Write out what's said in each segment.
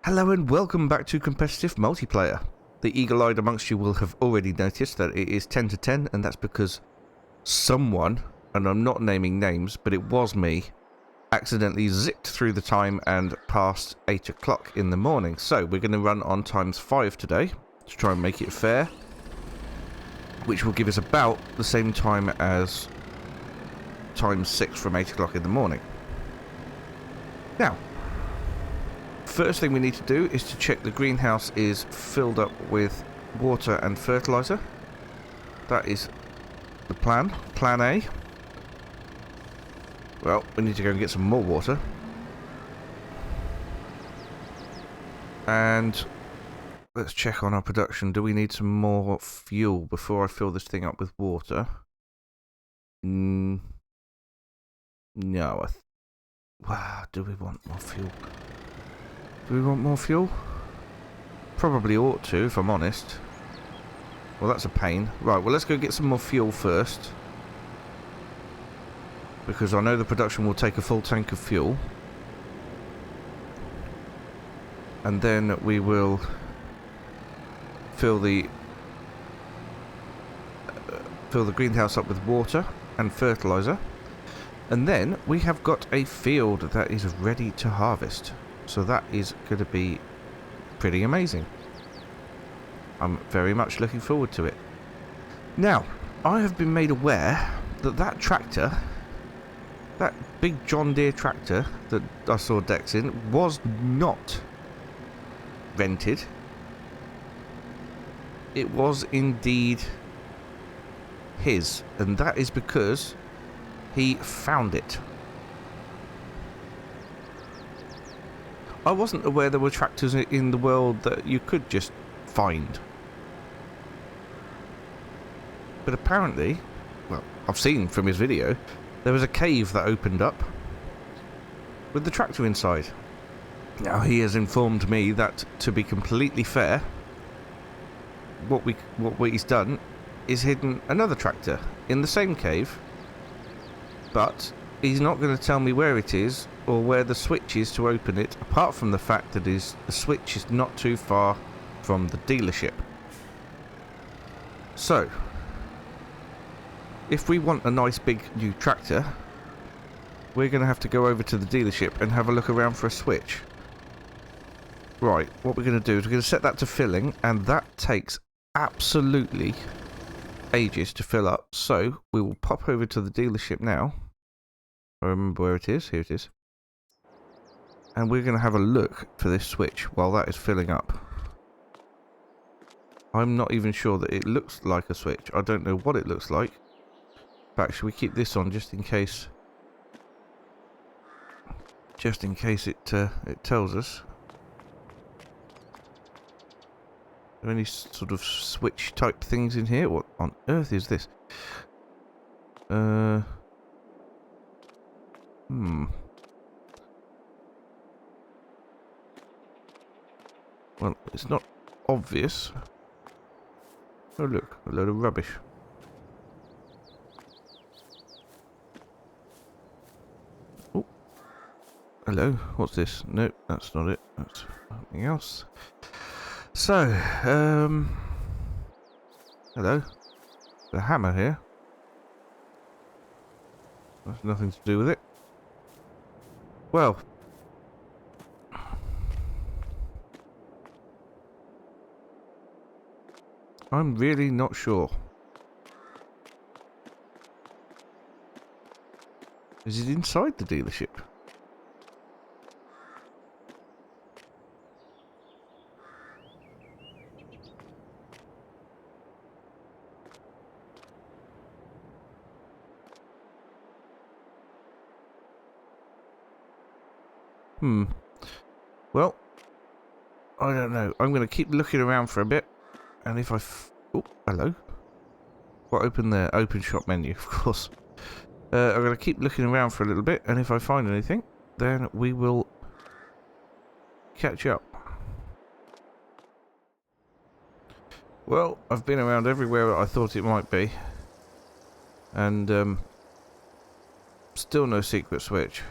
Hello and welcome back to competitive multiplayer. The eagle-eyed amongst you will have already noticed that it is 10 to 10, and that's because someone, and I'm not naming names, but it was me, accidentally zipped through the time and past 8 o'clock in the morning. So we're going to run on times 5 today to try and make it fair, which will give us about the same time as times 6 from 8 o'clock in the morning. Now, first thing we need to do is to check the greenhouse is filled up with water and fertilizer. That is the plan. Plan A. Well, we need to go and get some more water. And let's check on our production. Do we need some more fuel before I fill this thing up with water? No. Wow, do we want more fuel? Do we want more fuel? Probably ought to, if I'm honest. Well, that's a pain. Right, well, let's go get some more fuel first. Because I know the production will take a full tank of fuel. And then we will fill the greenhouse up with water and fertilizer. And then we have got a field that is ready to harvest. So that is going to be pretty amazing. I'm very much looking forward to it. Now, I have been made aware that that tractor, that big John Deere tractor that I saw Dex in, was not rented. It was indeed his, and that is because he found it. I wasn't aware there were tractors in the world that you could just find. But apparently, well, I've seen from his video, there was a cave that opened up with the tractor inside. Now, he has informed me that, to be completely fair, what he's done is hidden another tractor in the same cave, but he's not going to tell me where it is or where the switch is to open it, apart from the fact that the switch is not too far from the dealership. So, if we want a nice big new tractor, we're going to have to go over to the dealership and have a look around for a switch. Right, what we're going to do is we're going to set that to filling, and that takes absolutely ages to fill up. So, we will pop over to the dealership now. I remember where it is. Here it is. And we're going to have a look for this switch while that is filling up. I'm not even sure that it looks like a switch. I don't know what it looks like. In fact, should we keep this on just in case? Just in case it tells us. Are there any sort of switch type things in here? What on earth is this? Well, it's not obvious. Oh look, a load of rubbish. Oh, hello. What's this? Nope, that's not it. That's something else. So, hello. The hammer here. That's nothing to do with it. Well, I'm really not sure. Is it inside the dealership? Well, I don't know. I'm going to keep looking around for a bit. And if I... oh, hello. What open there? Open shop menu, of course. I'm going to keep looking around for a little bit. And if I find anything, then we will catch up. Well, I've been around everywhere I thought it might be. And, still no secret switch.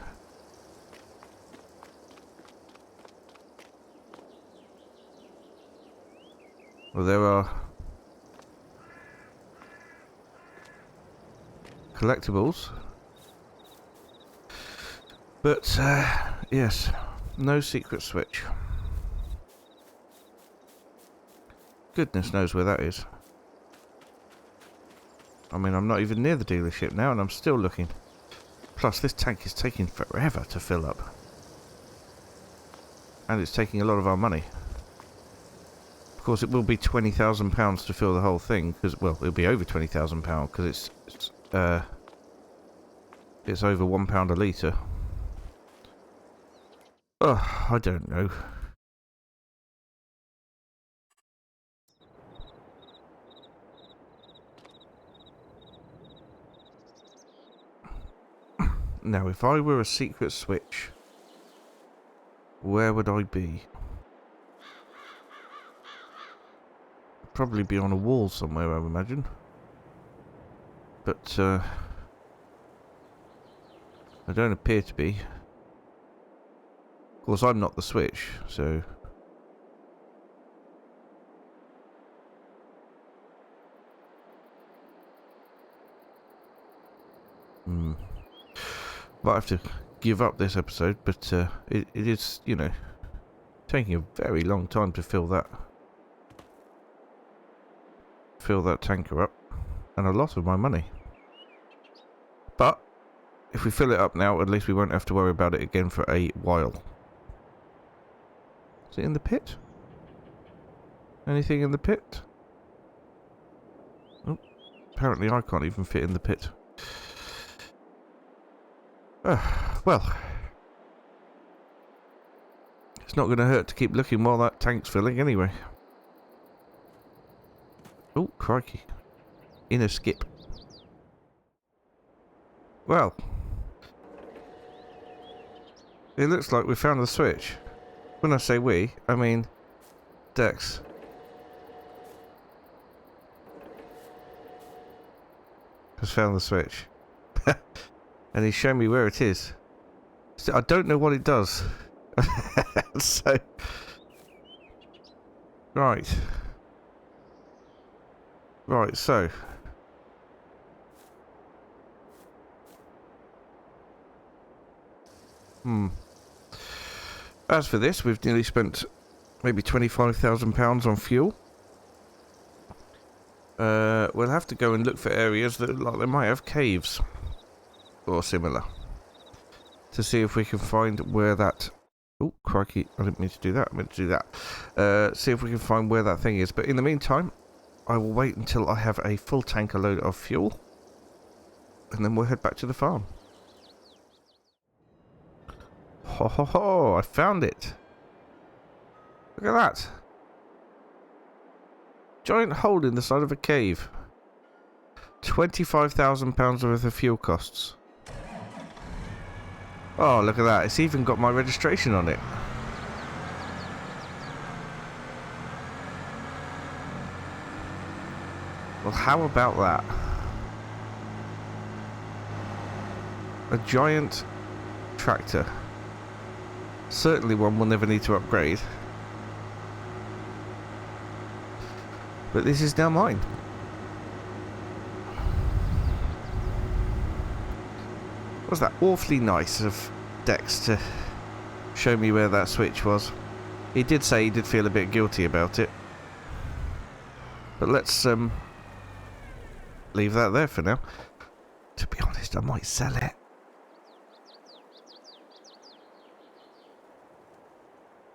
Well, there are collectibles. But, yes, no secret switch. Goodness knows where that is. I mean, I'm not even near the dealership now, and I'm still looking. Plus, this tank is taking forever to fill up. And it's taking a lot of our money. Of course, it will be £20,000 to fill the whole thing, because, well, it'll be over £20,000, because it's over £1 a litre. Oh, I don't know. Now, if I were a secret switch, where would I be? Probably be on a wall somewhere, I would imagine. But, I don't appear to be. Of course, I'm not the switch, so... Might have to give up this episode, but it is, you know, taking a very long time to fill that tanker up, and a lot of my money. But if we fill it up now, at least we won't have to worry about it again for a while. Is it in the pit? Anything in the pit? Oh, apparently I can't even fit in the pit. Well, it's not going to hurt to keep looking while that tank's filling anyway. Oh, crikey. Inner skip. Well, it looks like we found the switch. When I say we, I mean Dex. Has found the switch. And he's shown me where it is. So I don't know what it does. So... Right. Right, so... As for this, we've nearly spent maybe £25,000 on fuel. We'll have to go and look for areas that look like they might have caves. Or similar. To see if we can find where that... Oh, crikey, I didn't mean to do that. I meant to do that. See if we can find where that thing is. But in the meantime, I will wait until I have a full tanker load of fuel. And then we'll head back to the farm. Ho ho ho, I found it. Look at that. Giant hole in the side of a cave. £25,000 worth of fuel costs. Oh, look at that. It's even got my registration on it. Well, how about that? A giant tractor. Certainly one we'll never need to upgrade. But this is now mine. Was that awfully nice of Dex to show me where that switch was. He did say he did feel a bit guilty about it. But let's leave that there for now. To be honest, I might sell it.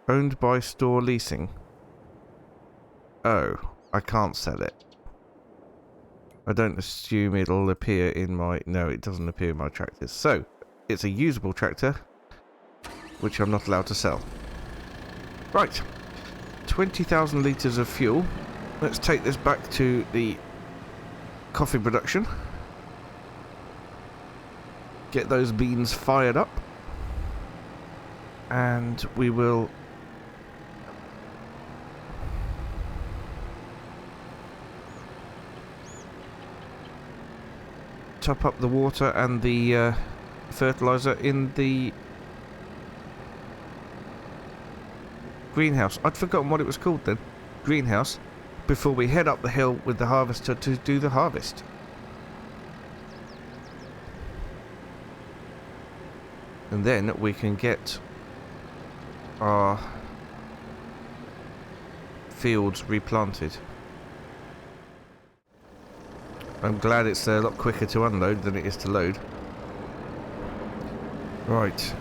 Owned by Store Leasing. Oh, I can't sell it. I don't assume it'll appear in my... No, it doesn't appear in my tractors. So, it's a usable tractor, which I'm not allowed to sell. Right. 20,000 litres of fuel. Let's take this back to the coffee production. Get those beans fired up. And we will... top up the water and the fertilizer in the greenhouse. I'd forgotten what it was called then. Greenhouse. before we head up the hill with the harvester to do the harvest. And then we can get our fields replanted. I'm glad it's a lot quicker to unload than it is to load. Right.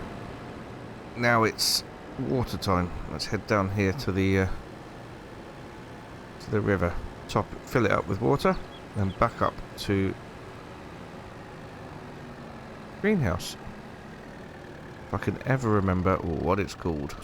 Now it's water time. Let's head down here to the river. Fill it up with water, and back up to greenhouse. If I can ever remember what it's called.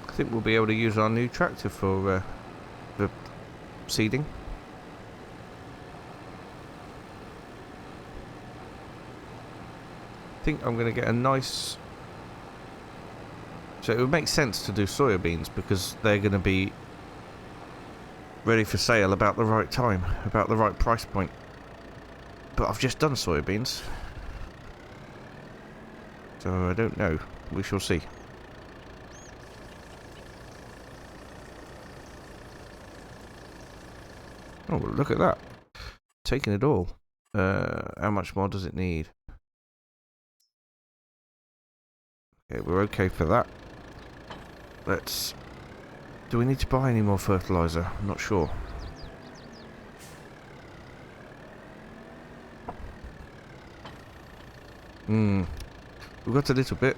I think we'll be able to use our new tractor for the seeding. I think I'm going to get a nice... So it would make sense to do soybeans because they're going to be ready for sale about the right time, about the right price point. But I've just done soybeans, so I don't know. We shall see. Oh, look at that. Taking it all. How much more does it need? Okay, we're okay for that. Let's... Do we need to buy any more fertilizer? I'm not sure. We've got a little bit.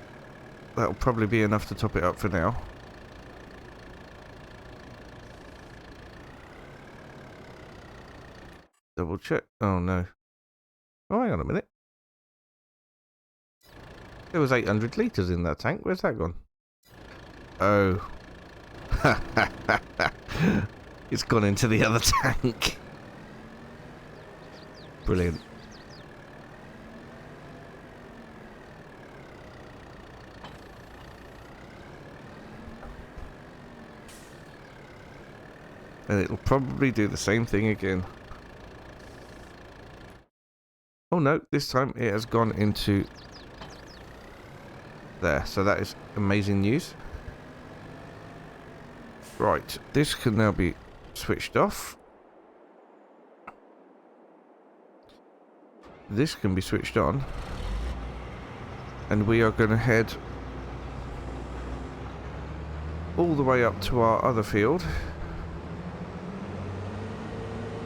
That'll probably be enough to top it up for now. Double check. Oh no. Oh, hang on a minute. There was 800 litres in that tank. Where's that gone? Oh. It's gone into the other tank. Brilliant. And it'll probably do the same thing again. Oh no, this time it has gone into there. So that is amazing news. Right, this can now be switched off. This can be switched on. And we are going to head all the way up to our other field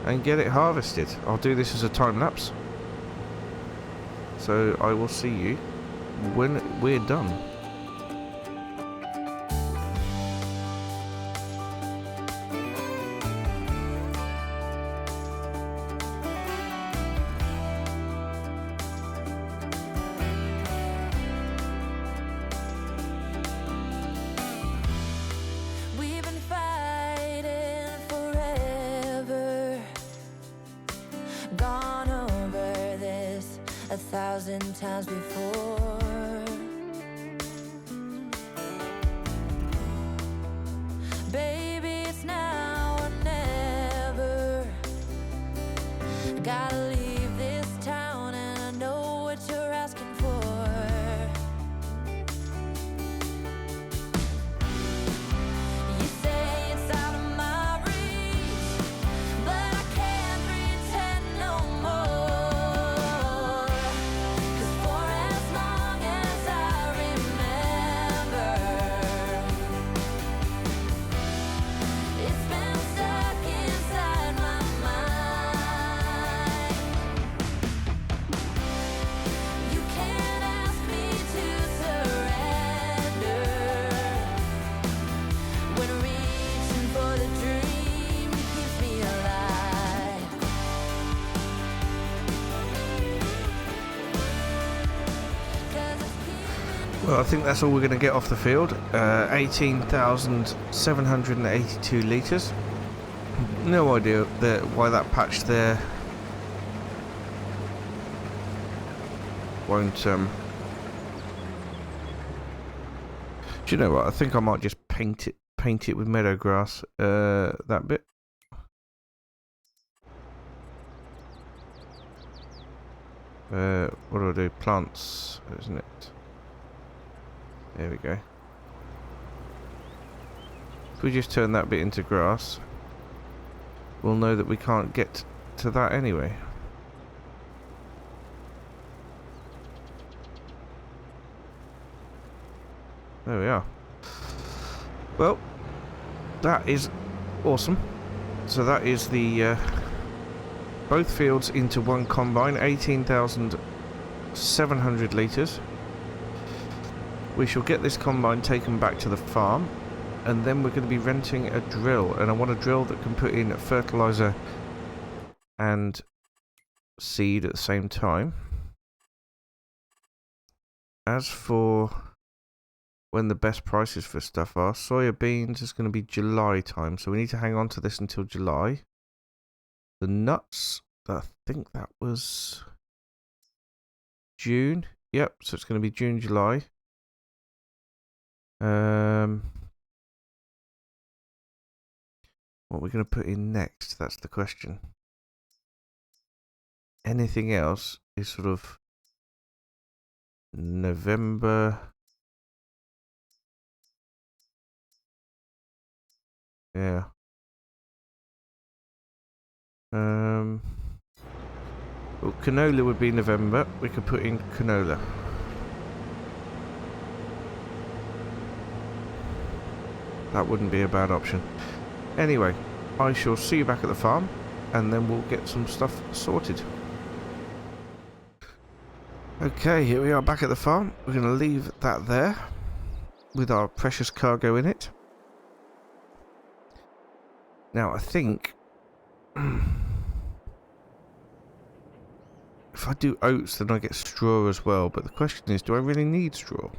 and get it harvested. I'll do this as a time lapse. So I will see you when we're done. We've been fighting forever, gone over this 1,000 times before. Baby, it's now or never. Gotta leave this town and I know what you're asking for. You say it's out of my reach, but I can't pretend no more. 'Cause for as long as I remember, it's been stuck inside my mind. You can't ask me to surrender when reaching for the dream keeps me alive. 'Cause it's keeping Well, I think that's all we're going to get off the field. 18,782 litres. No idea why that patch there won't... Do you know what? I think I might just paint it paint it with meadow grass. That bit. What do I do? Plants, isn't it? There we go. If we just turn that bit into grass, we'll know that we can't get to that anyway. There we are. Well, that is awesome. So that is the both fields into one combine, 18,700 litres. We shall get this combine taken back to the farm, and then we're going to be renting a drill, and I want a drill that can put in fertiliser and seed at the same time. As for when the best prices for stuff are, soya beans is going to be July time, so we need to hang on to this until July. The nuts, I think that was June. Yep, so it's going to be June, July. What are we going to put in next? That's the question. Anything else is sort of November. Yeah. Well, canola would be November. We could put in canola. That wouldn't be a bad option. Anyway, I shall see you back at the farm, and then we'll get some stuff sorted. Okay, here we are back at the farm. We're going to leave that there with our precious cargo in it. Now, I think if I do oats, then I get straw as well. But the question is, do I really need straw?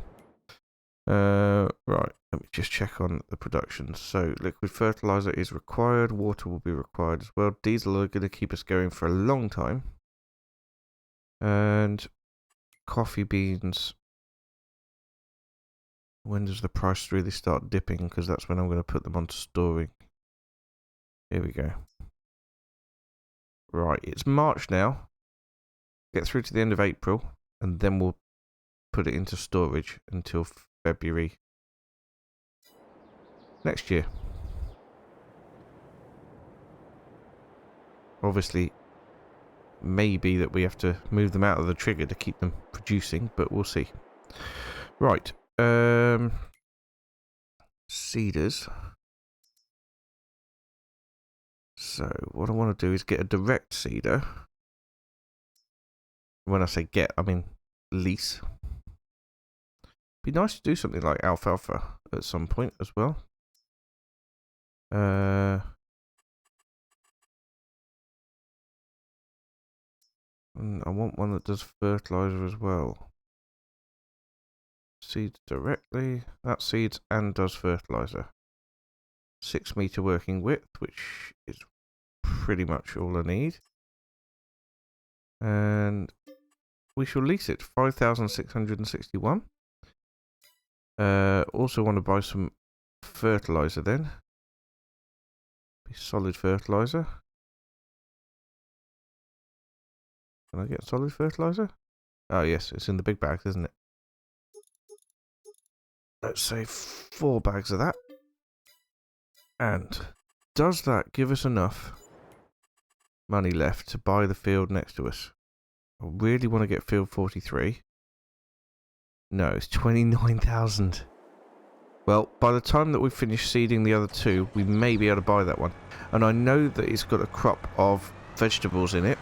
Right, let me just check on the production. So, liquid fertilizer is required. Water will be required as well. Diesel are going to keep us going for a long time. And coffee beans. When does the price really start dipping? Because that's when I'm going to put them onto storing. Here we go. Right, it's March now. Get through to the end of April, and then we'll put it into storage until February next year. Obviously, maybe that we have to move them out of the trigger to keep them producing, but we'll see. Right, seeders. So what I want to do is get a direct seeder. When I say get, I mean lease. Be nice to do something like alfalfa at some point as well. I want one that does fertilizer as well. Seeds directly. That seeds and does fertilizer. 6 meter working width, which is pretty much all I need. And we shall lease it. 5,661. Also want to buy some fertilizer then. Be solid fertilizer. Can I get solid fertilizer? Oh yes, it's in the big bags, isn't it? Let's say 4 bags of that. And does that give us enough money left to buy the field next to us? I really want to get field 43. No, it's 29,000. Well, by the time that we finish seeding the other 2, we may be able to buy that one. And I know that it's got a crop of vegetables in it.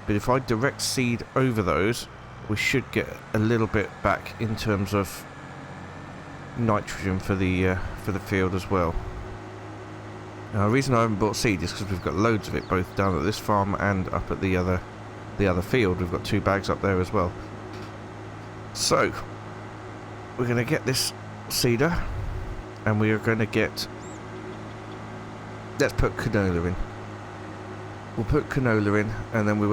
But if I direct seed over those, we should get a little bit back in terms of nitrogen for the field as well. Now, the reason I haven't bought seed is because we've got loads of it, both down at this farm and up at the other field. We've got 2 bags up there as well. So, we're going to get this seeder, and we are going to get... Let's put canola in. We'll put canola in, and then we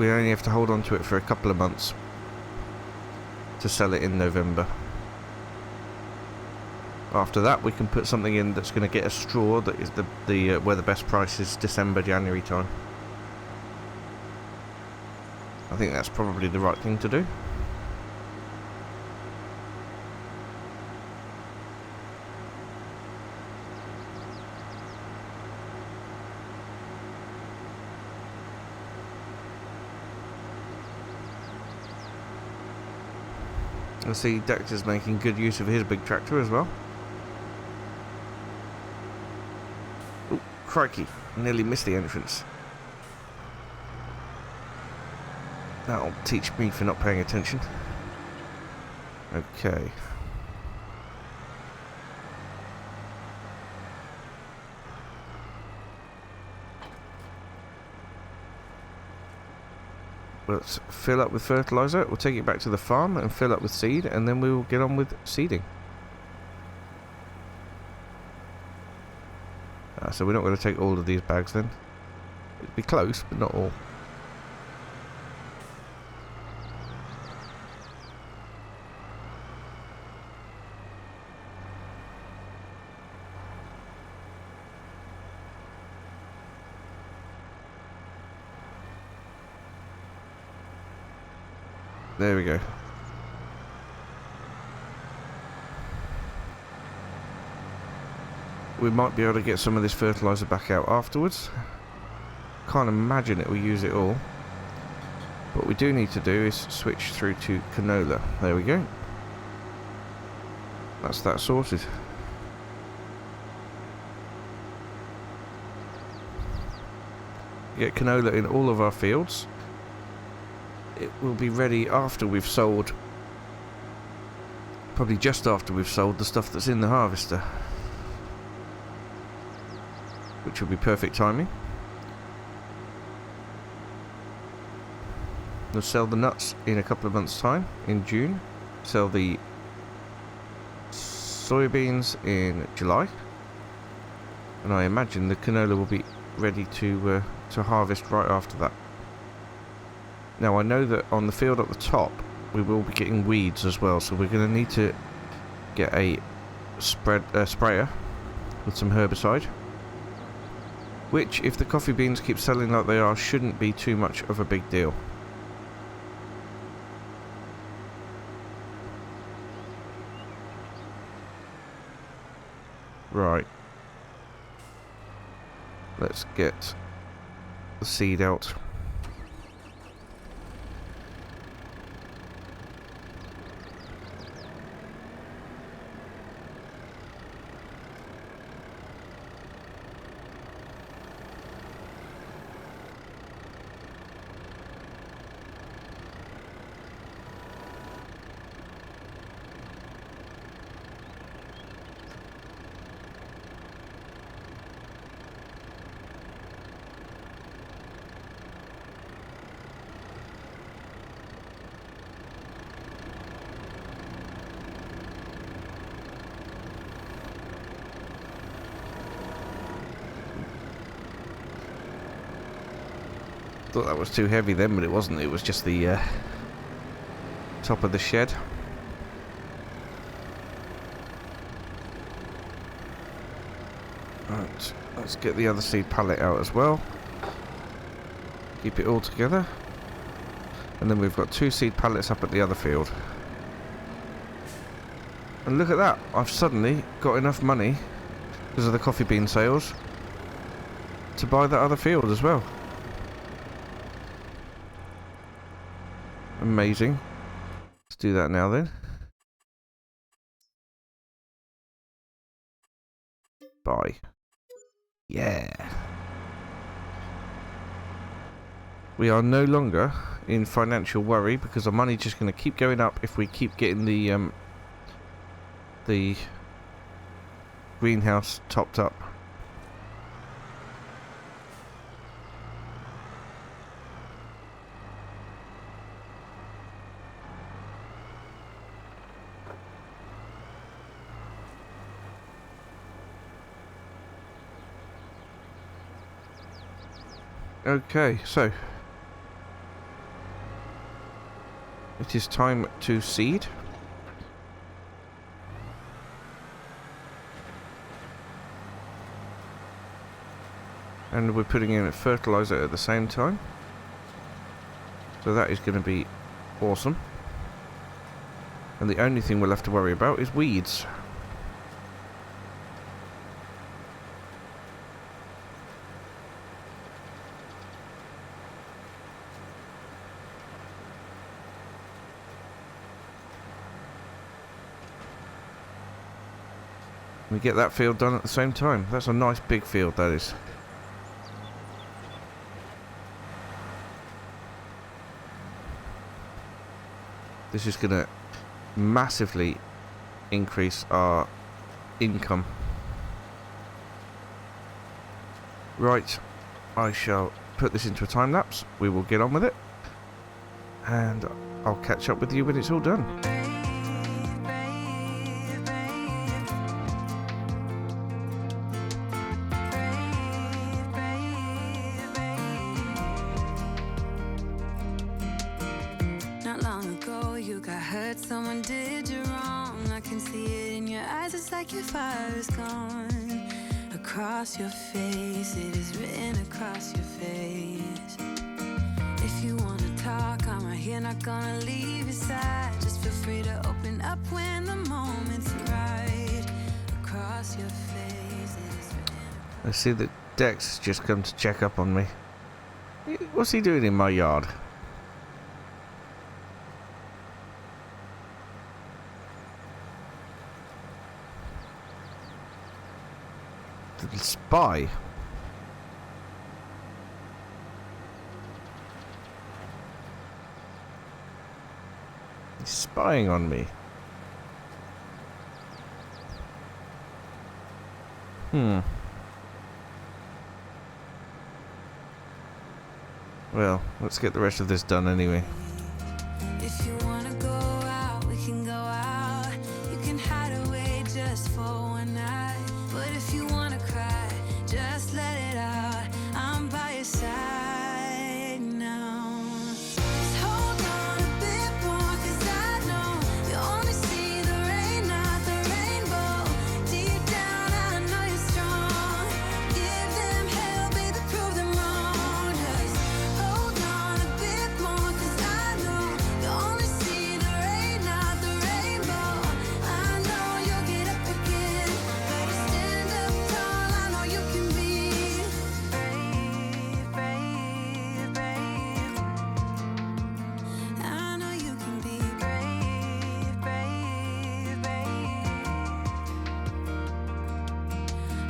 only have to hold on to it for a couple of months to sell it in November. After that, we can put something in that's going to get a straw that is the where the best price is December, January time. I think that's probably the right thing to do. I see Dexter's making good use of his big tractor as well. Oh, crikey, nearly missed the entrance. That'll teach me for not paying attention. Okay. Let's fill up with fertilizer. We'll take it back to the farm and fill up with seed, and then we will get on with seeding. So we're not going to take all of these bags then. It'd be close, but not all. There we go. We might be able to get some of this fertilizer back out afterwards. Can't imagine it will use it all. What we do need to do is switch through to canola. There we go. That's that sorted. Get canola in all of our fields. It will be ready after we've sold, probably just after we've sold the stuff that's in the harvester, which will be perfect timing. We'll sell the nuts in a couple of months' time, in June. Sell the soybeans in July, and I imagine the canola will be ready to harvest right after that. Now I know that on the field at the top we will be getting weeds as well, so we're going to need to get a sprayer with some herbicide, which, if the coffee beans keep selling like they are, shouldn't be too much of a big deal. Right. Let's get the seed out. Thought that was too heavy then, but it wasn't. It was just the top of the shed. Right, let's get the other seed pallet out as well. Keep it all together. And then we've got 2 seed pallets up at the other field. And look at that, I've suddenly got enough money, because of the coffee bean sales, to buy that other field as well. Amazing. Let's do that now then. Buy. Yeah. We are no longer in financial worry, because our money's just going to keep going up if we keep getting the greenhouse topped up. Okay, so it is time to seed. And we're putting in fertilizer at the same time. So that is going to be awesome. And the only thing we'll have to worry about is weeds. We get that field done at the same time. That's a nice big field, that is. This is going to massively increase our income. Right, I shall put this into a time lapse. We will get on with it. And I'll catch up with you when it's all done. Not long ago, you got hurt, someone did you wrong. I can see it in your eyes, it's like your fire is gone. Across your face, it is written across your face. If you wanna talk, I'm right here, not gonna leave your side. Just feel free to open up when the moment's right. Across your face, it is written. I see that Dex has just come to check up on me. What's he doing in my yard? Little spy. He's spying on me. Well, let's get the rest of this done anyway. If you wanna go out, we can go out. You can hide away just for one night. But if you wanna cry, just let it out. I'm by your side now. Just hold on a bit more, 'cause I know you only see the rain, not the rainbow. Deep down, I know you're strong. Give them hell, baby, prove them wrong. Just hold on a bit more, 'cause I know you only see the rain, not the rainbow. I know you'll get up again. Better stand up tall, I know you can be brave, brave, brave. I know you can be brave, brave, brave.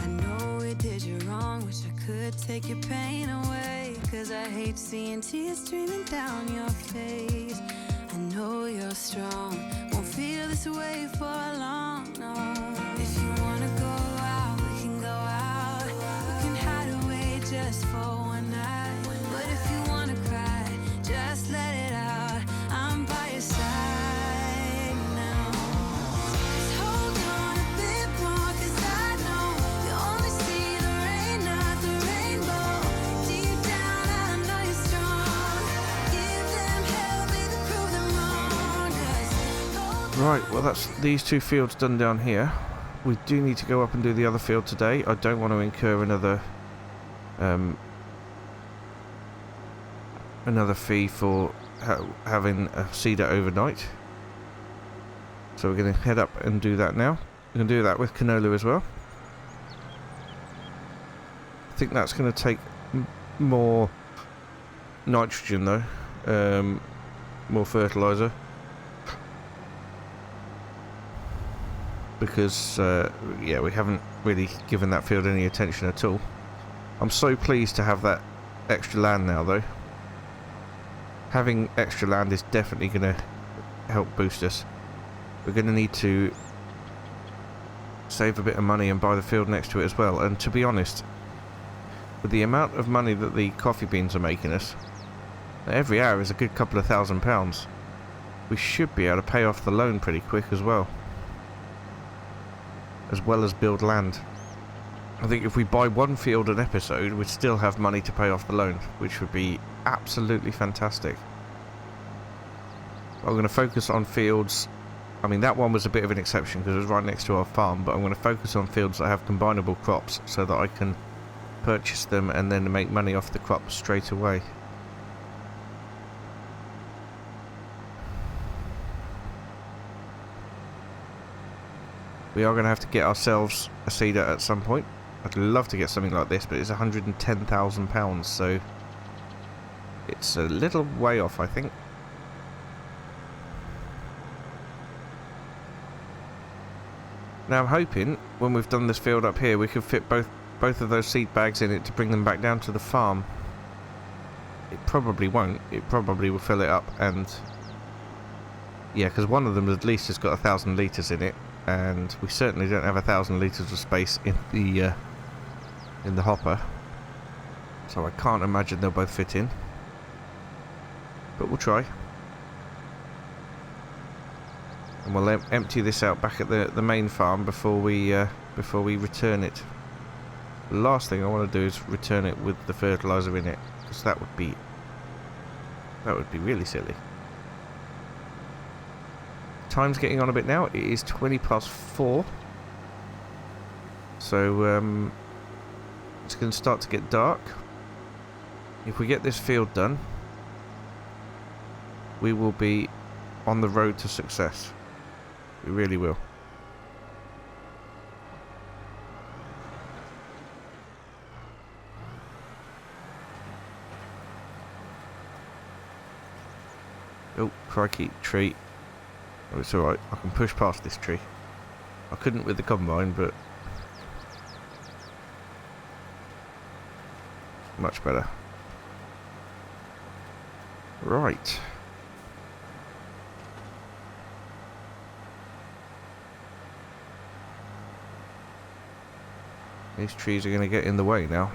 I know we did you wrong, wish I could take your pain away. 'Cause I hate seeing tears streaming down your face. I know you're strong, won't feel this way for long, no. If you wanna go out, we can go out. You can hide away just for one night. But if you wanna cry, just let it out. I'm by your side now. Just hold on a bit more, 'cause I know you only see the rain, not the rainbow. Deep down, I know you're strong. Give them hell, baby, prove them wrong. Just hold Right, well that's these two fields done down here. We do need to go up and do the other field today. I don't want to incur another fee for having a seeder overnight. So we're going to head up and do that now. We're going to do that with canola as well. I think that's going to take more nitrogen though, more fertilizer. Because, yeah, we haven't really given that field any attention at all. I'm so pleased to have that extra land now, though. Having extra land is definitely going to help boost us. We're going to need to save a bit of money and buy the field next to it as well. And to be honest, with the amount of money that the coffee beans are making us, every hour is a good couple of £1,000. We should be able to pay off the loan pretty quick as well as build land. I think if we buy one field an episode, we'd still have money to pay off the loan, which would be absolutely fantastic. I'm going to focus on fields. I mean, that one was a bit of an exception because it was right next to our farm, but I'm going to focus on fields that have combinable crops so that I can purchase them and then make money off the crops straight away. We are going to have to get ourselves a seeder at some point. I'd love to get something like this, but it's £110,000, so it's a little way off, I think. Now I'm hoping when we've done this field up here we can fit both of those seed bags in it to bring them back down to the farm. It probably won't. It probably will fill it up, and yeah, because one of them at least has got 1,000 litres in it, and we certainly don't have 1,000 litres of space in the hopper, so I can't imagine they'll both fit in, but we'll try. And we'll empty this out back at the main farm before we return it. The last thing I want to do is return it with the fertilizer in it, because that would be really silly. Time's getting on a bit now. It is 4:20, so it's going to start to get dark. If we get this field done, we will be on the road to success. We really will. Oh, crikey, tree. Oh, it's alright, I can push past this tree. I couldn't with the combine, but much better. Right. These trees are going to get in the way now.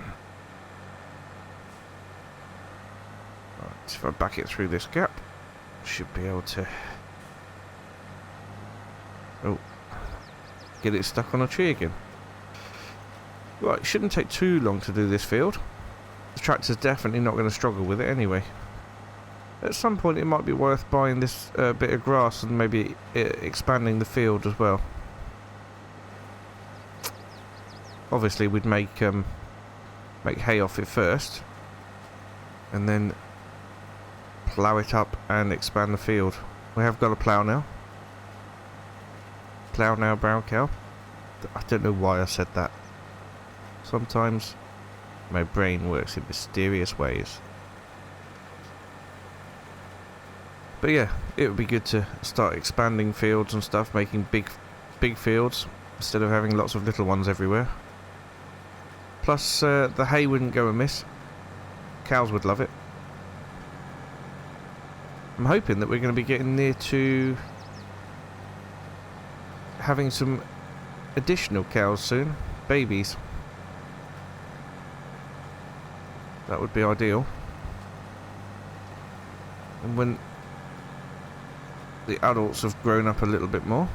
Right, if I back it through this gap, should be able to... Oh, get it stuck on a tree again. Right, it shouldn't take too long to do this field. The tractor's definitely not going to struggle with it anyway. At some point it might be worth buying this bit of grass and maybe expanding the field as well. Obviously we'd make hay off it first, and then plough it up and expand the field. We have got a plough now. Plough now, brown cow. I don't know why I said that. Sometimes my brain works in mysterious ways. But yeah, it would be good to start expanding fields and stuff, making big fields instead of having lots of little ones everywhere. Plus, the hay wouldn't go amiss. Cows would love it. I'm hoping that we're going to be getting near to having some additional cows soon. Babies. That would be ideal. And when the adults have grown up a little bit more,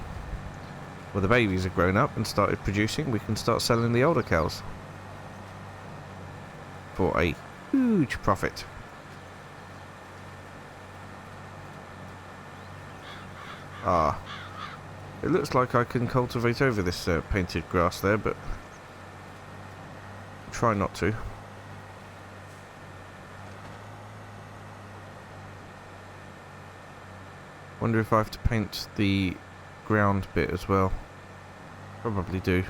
well, the babies have grown up and started producing, we can start selling the older cows for a huge profit. Ah, it looks like I can cultivate over this painted grass there, but try not to. Wonder if I have to paint the ground bit as well. Probably do.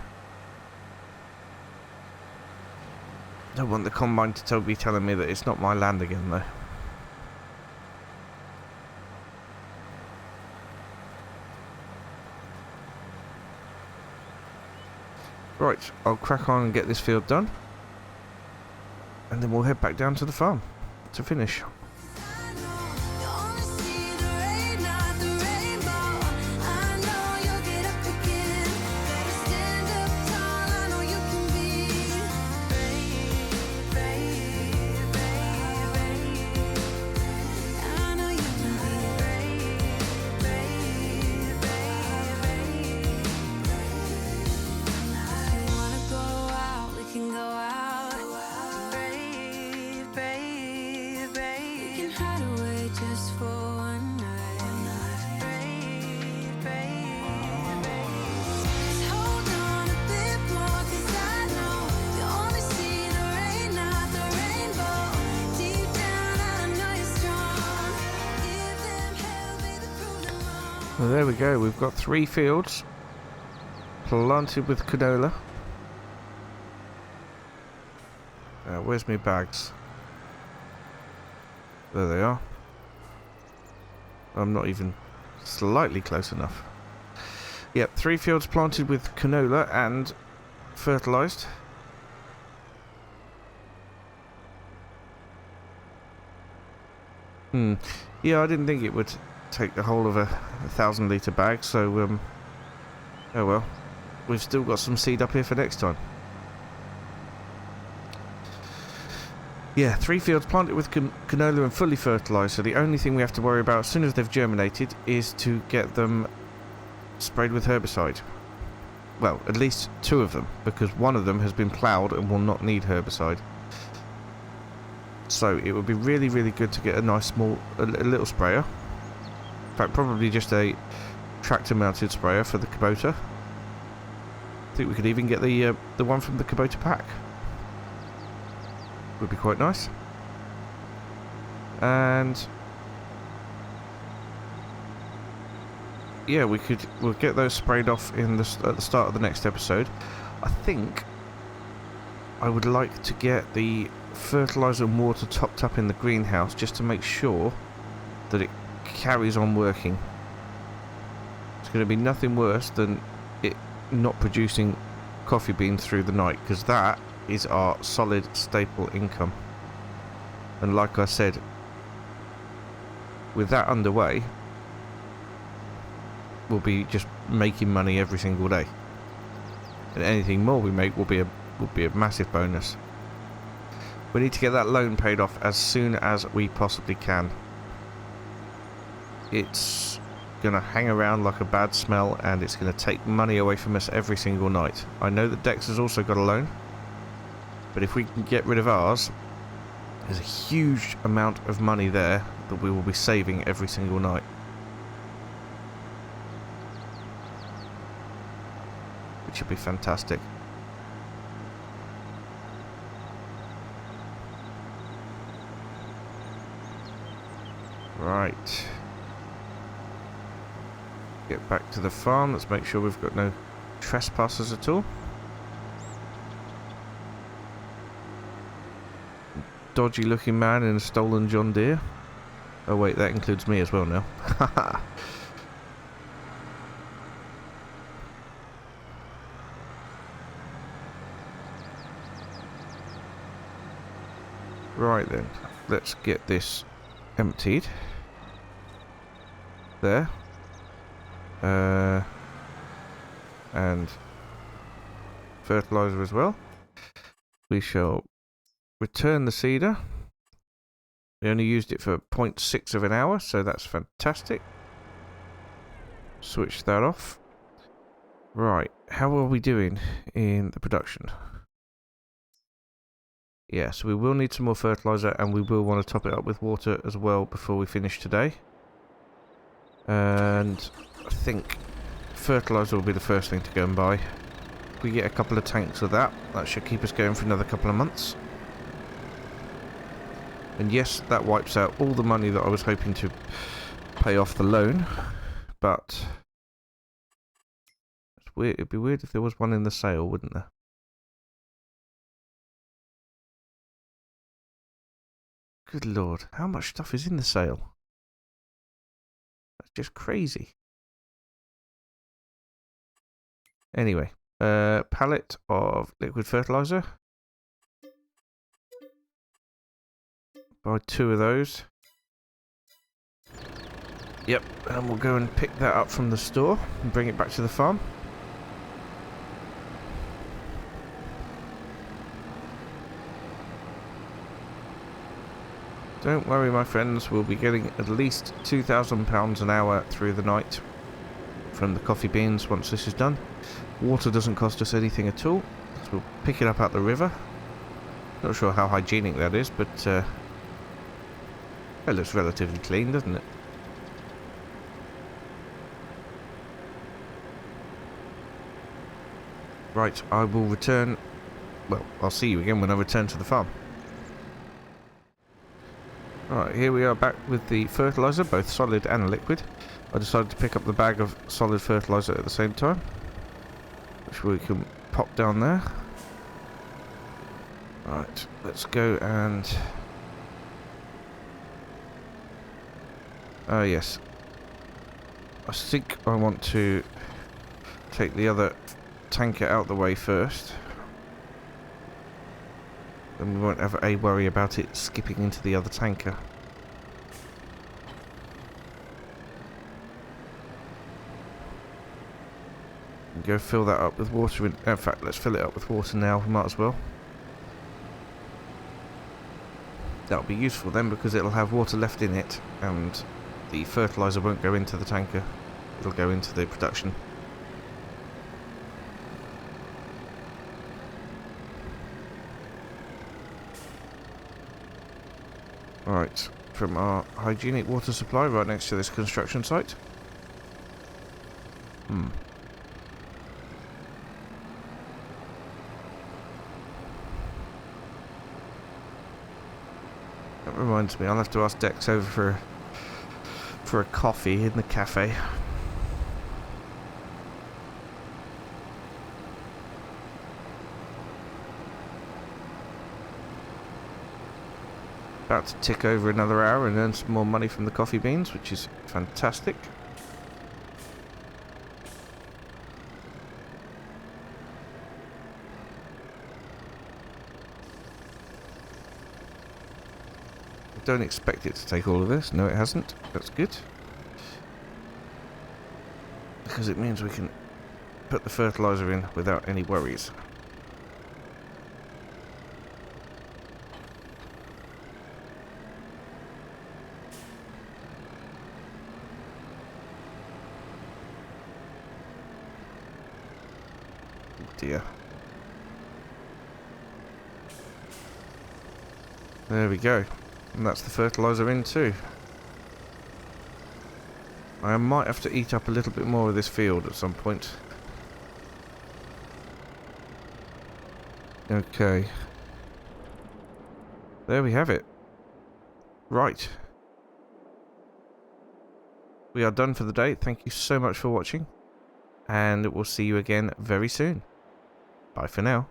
Don't want the combine to be telling me that it's not my land again though. Right, I'll crack on and get this field done, and then we'll head back down to the farm to finish. Brave, brave, brave. Well, there we go. We've got 3 fields planted with canola. Where's my bags? There they are. I'm not even slightly close enough. Yep, 3 fields planted with canola and fertilised. Yeah, I didn't think it would take the whole of a 1,000 litre bag, so oh well. We've still got some seed up here for next time. Yeah, 3 fields planted with canola and fully fertilised, so the only thing we have to worry about as soon as they've germinated is to get them sprayed with herbicide. Well, at least 2 of them, because one of them has been ploughed and will not need herbicide. So it would be really, really good to get a nice small, a little sprayer. In fact, probably just a tractor-mounted sprayer for the Kubota. I think we could even get the one from the Kubota pack. Would be quite nice. And yeah, we'll get those sprayed off at the start of the next episode. I think I would like to get the fertilizer and water topped up in the greenhouse just to make sure that it carries on working. It's going to be nothing worse than it not producing coffee beans through the night, because that is our solid staple income. And like I said, with that underway, we'll be just making money every single day, and anything more we make will be a massive bonus. We need to get that loan paid off as soon as we possibly can. It's gonna hang around like a bad smell, and it's gonna take money away from us every single night. I know that Dex has also got a loan, but if we can get rid of ours, there's a huge amount of money there that we will be saving every single night. Which would be fantastic. Right. Get back to the farm. Let's make sure we've got no trespassers at all. Dodgy looking man in a stolen John Deere. Oh wait, that includes me as well now. Right then, let's get this emptied. There. And fertilizer as well. We shall return the seeder. We only used it for 0.6 of an hour, so that's fantastic. Switch that off. Right, how are we doing in the production? Yeah, so we will need some more fertilizer, and we will want to top it up with water as well before we finish today. And I think fertilizer will be the first thing to go and buy. If we get a couple of tanks of that, that should keep us going for another couple of months. And yes, that wipes out all the money that I was hoping to pay off the loan, but it's weird. It'd be weird if there was one in the sale, wouldn't there? Good lord, how much stuff is in the sale? That's just crazy. Anyway, pallet of liquid fertilizer. Buy 2 of those. Yep, and we'll go and pick that up from the store and bring it back to the farm. Don't worry, my friends, we'll be getting at least £2,000 an hour through the night from the coffee beans once this is done. Water doesn't cost us anything at all, so we'll pick it up out the river. Not sure how hygienic that is, but it looks relatively clean, doesn't it? Right, I will return. Well, I'll see you again when I return to the farm. Right, here we are back with the fertilizer, both solid and liquid. I decided to pick up the bag of solid fertilizer at the same time, which we can pop down there. Right, let's go and... oh yes. I think I want to take the other tanker out the way first. Then we won't have a worry about it skipping into the other tanker. Go fill that up with water. In fact, let's fill it up with water now. We might as well. That'll be useful then, because it'll have water left in it, and the fertilizer won't go into the tanker. It'll go into the production. Right, from our hygienic water supply right next to this construction site. That reminds me, I'll have to ask Dex over for a coffee in the cafe. About to tick over another hour and earn some more money from the coffee beans, which is fantastic. Don't expect it to take all of this. No, it hasn't. That's good. Because it means we can put the fertilizer in without any worries. Oh dear. There we go. And that's the fertilizer in too. I might have to eat up a little bit more of this field at some point. Okay. There we have it. Right. We are done for the day. Thank you so much for watching. And we'll see you again very soon. Bye for now.